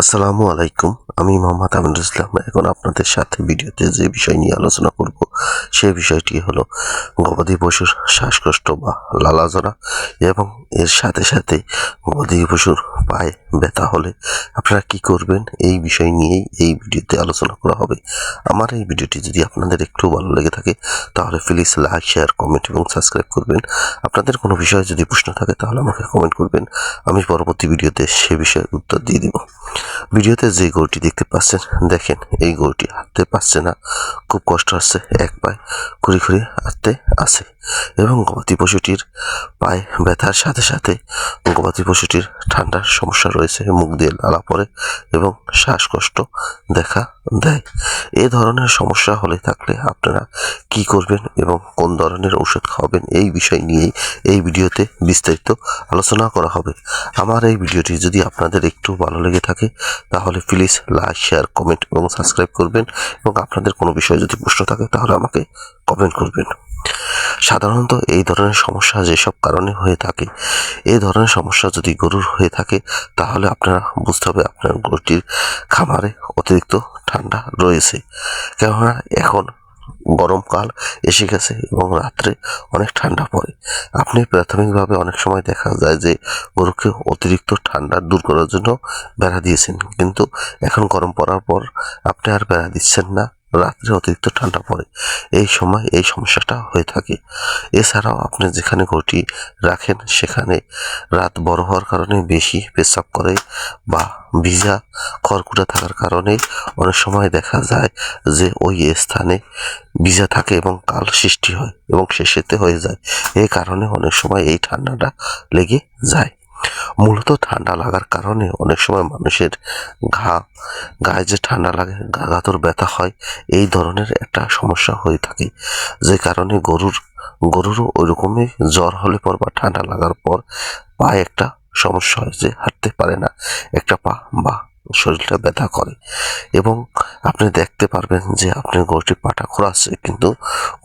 আসসালামু আলাইকুম। আমি মোহাম্মদ আমিনুল ইসলাম। এখন আপনাদের সাথে ভিডিওতে যে বিষয় নিয়ে আলোচনা করব সেই বিষয়টি হলো গবাদি পশুর শ্বাসকষ্ট বা লালাজরা এবং এর সাথে সাথে গবাদি পশুর পায়ে ব্যথা হলে আপনারা কি করবেন এই বিষয় নিয়েই এই ভিডিওতে আলোচনা করা হবে। আমার এই ভিডিওটি যদি আপনাদের একটু ভালো লেগে থাকে তাহলে প্লিজ লাইক, শেয়ার, কমেন্ট এবং সাবস্ক্রাইব করবেন। আপনাদের কোনো বিষয়ে যদি প্রশ্ন থাকে তাহলে আমাকে কমেন্ট করবেন, আমি পরবর্তী ভিডিওতে সে বিষয়ে উত্তর দিয়ে দিব। ভিডিওতে যে গরুটি দেখতে পাচ্ছেন, দেখেন এই গরুটি হাঁটতে পারছে না, খুব কষ্ট হচ্ছে, এক পায়ে খুঁড়ি খুঁড়ি হাঁটতে আছে এবং গবাদি পশুটির পায়ে ব্যথার সাথে সাথে গবাদি পশুটির ঠান্ডার সমস্যা রয়েছে, মুখ দিয়ে লালা পড়ে এবং শ্বাসকষ্ট দেখা দেয়। এই ধরনের সমস্যা হলে থাকলে আপনারা কি করবেন এবং কোন ধরনের ঔষধ খাওয়াবেন এই বিষয় নিয়েই এই ভিডিওতে বিস্তারিত আলোচনা করা হবে। আমার এই ভিডিওটি যদি আপনাদের একটু ভালো লেগে থাকে তাহলে প্লিজ লাইক, শেয়ার, কমেন্ট এবং সাবস্ক্রাইব করবেন এবং আপনাদের কোনো বিষয়ে যদি প্রশ্ন থাকে তাহলে আমাকে কমেন্ট করবেন। সাধারণত এই ধরনের সমস্যা যেসব কারণে হয়ে থাকে, এই ধরনের সমস্যা যদি গরুর হয়ে থাকে তাহলে আপনারা বুঝতে হবে আপনার গরুটির খামারে অতিরিক্ত ঠান্ডা রয়েছে। কেননা এখন গরমকাল এসে গেছে এবং রাত্রে অনেক ঠান্ডা পড়ে। আপনি প্রাথমিকভাবে অনেক সময় দেখা যায় যে গরুকে অতিরিক্ত ঠান্ডা দূর করার জন্য বেড়া দিয়েছেন, কিন্তু এখন গরম পড়ার পর আপনি আর বেড়া দিচ্ছেন না, রাত্রে অতিরিক্ত ঠান্ডা পড়ে, এই সময় এই সমস্যাটা হয়ে থাকে। এছাড়াও আপনি যেখানে গরুটি রাখেন সেখানে রাত বড় হওয়ার কারণে বেশি পেচ্ছাব করে বা ভিজা খড়কুটা থাকার কারণে অনেক সময় দেখা যায় যে ওই স্থানে ভিজা থাকে এবং কাল সৃষ্টি হয় এবং শেষেতে হয়ে যায়। এই কারণে অনেক সময় এই ঠান্ডাটা লেগে যায়। মূলত ঠান্ডা লাগার কারণে অনেক সময় মানুষের গায়ে যে ঠান্ডা লাগে, গাগাতর ব্যথা হয়, এই ধরনের একটা সমস্যা হয়ে থাকে। যে কারণে গরুরও ওই রকমই জ্বর হলে পর বা ঠান্ডা লাগার পর পায়ে একটা সমস্যা হয় যে হাঁটতে পারে না, একটা পা বা শরীরটা ব্যথা করে এবং আপনি দেখতে পারবেন যে আপনার গরুটির পাটা খোঁড়াচ্ছে কিন্তু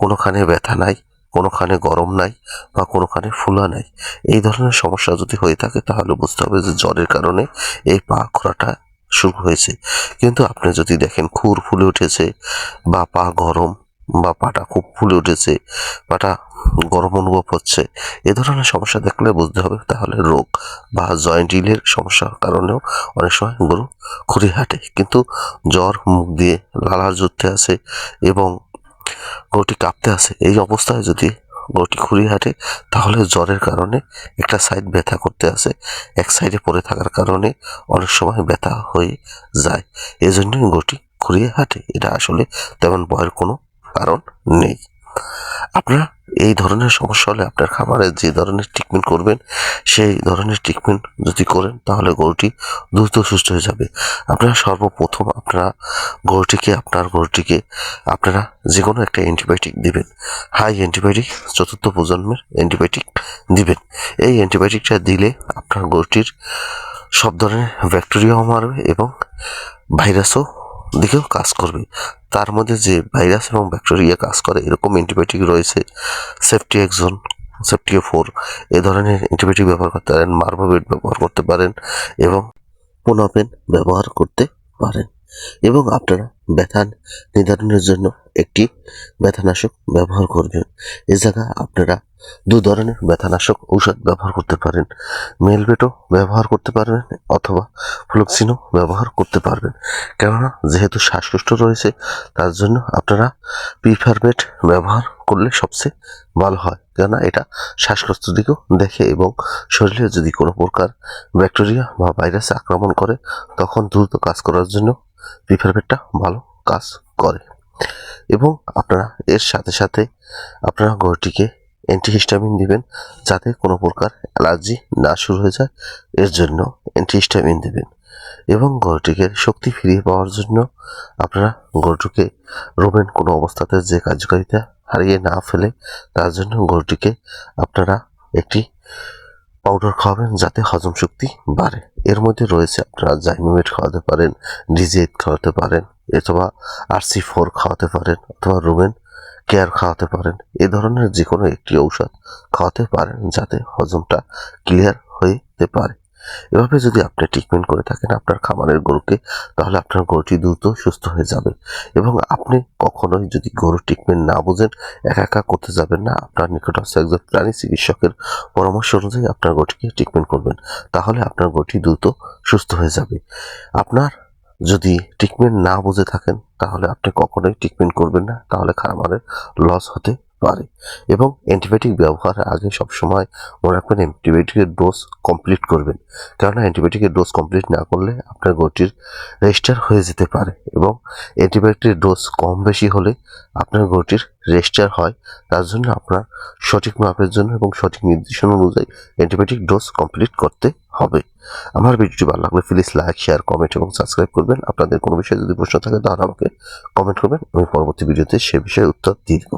কোনোখানে ব্যথা নাই, কোনোখানে গরম নাই বা কোনোখানে ফুলা নাই। এই ধরনের সমস্যা যদি হয়ে থাকে তাহলে বুঝতে হবে যে জ্বরের কারণে এই পা খোঁড়াটা শুরু হয়েছে। কিন্তু আপনি যদি দেখেন খুর ফুলে উঠেছে বা পা গরম বা পাটা খুব ফুলে উঠেছে, পাটা গরম অনুভব হচ্ছে, এ ধরনের সমস্যা দেখলে বুঝতে হবে তাহলে রোগ বা জয়েন্টিলের সমস্যার কারণেও অনেক সময় গরু খুঁড়ি হাঁটে। কিন্তু জ্বর, মুখ দিয়ে লালার জুড়তে আছে এবং গরুটি কাঁপতে আছে, এই অবস্থায় যদি গরুটি খুঁড়ি হাঁটে তাহলে জ্বরের কারণে একটা সাইড ব্যথা করতে আছে, এক সাইডে পড়ে থাকার কারণে অনেক সময় ব্যথা হয়ে যায়। এজন্যই গরুটি খুঁড়িয়ে হাঁটে। এটা আসলে তেমন ভয়ের কোনো কারণ নেই। আপনারা এই ধরনের সমস্যা হলে আপনার খামারে যে ধরনের ট্রিটমেন্ট করবেন সেই ধরনের ট্রিটমেন্ট যদি করেন তাহলে গরুটি দ্রুত সুস্থ হয়ে যাবে। আপনারা সর্বপ্রথম আপনার গরুটিকে আপনারা যে কোনো একটা অ্যান্টিবায়োটিক দিবেন, হাই অ্যান্টিবায়োটিক, চতুর্থ প্রজন্মের অ্যান্টিবায়োটিক দিবেন। এই অ্যান্টিবায়োটিকটা দিলে আপনার গরুটির সব ধরনের ব্যাকটেরিয়াও মারবে এবং ভাইরাসও দিকেও কাজ করবে। তার মধ্যে যে ভাইরাস এবং ব্যাকটেরিয়া কাজ করে এরকম অ্যান্টিবায়োটিক রয়েছে, সেফটিএক্সন, সেফটিও4, এ ধরনের অ্যান্টিবায়োটিক ব্যবহার করতে পারেন, মার্ভোভেট ব্যবহার করতে পারেন এবং পোনাপেন ব্যবহার করতে পারেন। এবং আপনারা ব্যথা নির্ধারণের জন্য একটি ব্যথানাশক ব্যবহার করবেন। এ জায়গায় আপনারা দু ধরনের ব্যথানাশক ঔষধ ব্যবহার করতে পারেন, মেলবেটও ব্যবহার করতে পারবেন অথবা ফ্লুক্সিনও ব্যবহার করতে পারবেন। কেননা যেহেতু শ্বাসকষ্ট রয়েছে তার জন্য আপনারা প্রিফারমেট ব্যবহার করলে সবচেয়ে ভালো হয়, কেননা এটা শ্বাসকষ্ট দিকেও দেখে এবং শরীরে যদি কোনো প্রকার ব্যাকটেরিয়া বা ভাইরাস আক্রমণ করে তখন দ্রুত কাজ করার জন্য প্রিফারমেটটা ভালো কাজ করে। এবং আপনারা এর সাথে সাথে আপনারা গরুটিকে অ্যান্টিহিস্টামিন দিবেন যাতে কোনো প্রকার অ্যালার্জি না শুরু হয়ে যায়, এর জন্য অ্যান্টিহিস্টামিন দিবেন। এবং গরুটিকে শক্তি ফিরিয়ে পাওয়ার জন্য আপনারা গরুটিকে রোবেন কোনো অবস্থাতে যে কার্যকারিতা হারিয়ে না ফেলে তার জন্য গরুটিকে আপনারা একটি পাউডার খাওয়াবেন যাতে হজম শক্তি বাড়ে। এর মধ্যে রয়েছে আপনারা জাইমিমেট খাওয়াতে পারেন, ডিজেট খাওয়াতে পারেন, অথবা RC4 খাওয়াতে পারেন, অথবা রোমেন কেয়ার খাওয়াতে পারেন। এ ধরনের যে কোনো একটি ঔষধ খাওয়াতে পারেন যাতে হজমটা ক্লিয়ার হতে পারে। এভাবে যদি আপনি ট্রিটমেন্ট করে থাকেন আপনার খামারের গরুকে, তাহলে আপনার গরুটি দ্রুত সুস্থ হয়ে যাবে। এবং আপনি কখনোই যদি গরুর ট্রিটমেন্ট না বুঝেন একা একা করতে যাবেন না, আপনার নিকটস্থ একজন প্রাণী চিকিৎসকের পরামর্শ অনুযায়ী আপনার গরুটিকে ট্রিটমেন্ট করবেন, তাহলে আপনার গরুটি দ্রুত সুস্থ হয়ে যাবে। আপনার যদি ট্রিটমেন্ট না বুঝে থাকেন তাহলে আপনি কখনোই ট্রিটমেন্ট করবেন না, তাহলে খামারের লস হতে পারে। এবং অ্যান্টিবায়োটিক ব্যবহারের আগে সবসময় মনে রাখবেন অ্যান্টিবায়োটিকের ডোজ কমপ্লিট করবেন, কেননা অ্যান্টিবায়োটিকের ডোজ কমপ্লিট না করলে আপনার গরুটির রেজিস্টার হয়ে যেতে পারে। এবং অ্যান্টিবায়োটিকের ডোজ কম বেশি হলে আপনার গরুটির রেজিস্টার হয়, তার জন্য আপনার সঠিক মাপের জন্য এবং সঠিক নির্দেশনা অনুযায়ী অ্যান্টিবায়োটিক ডোজ কমপ্লিট করতে হবে। আমার ভিডিওটি ভালো লাগলে প্লিজ লাইক, শেয়ার, কমেন্ট এবং সাবস্ক্রাইব করবেন। আপনাদের কোনো বিষয়ে যদি প্রশ্ন থাকে তাহলে আমাকে কমেন্ট করবেন, আমি পরবর্তী ভিডিওতে সে বিষয়ে উত্তর দিয়ে দেবো।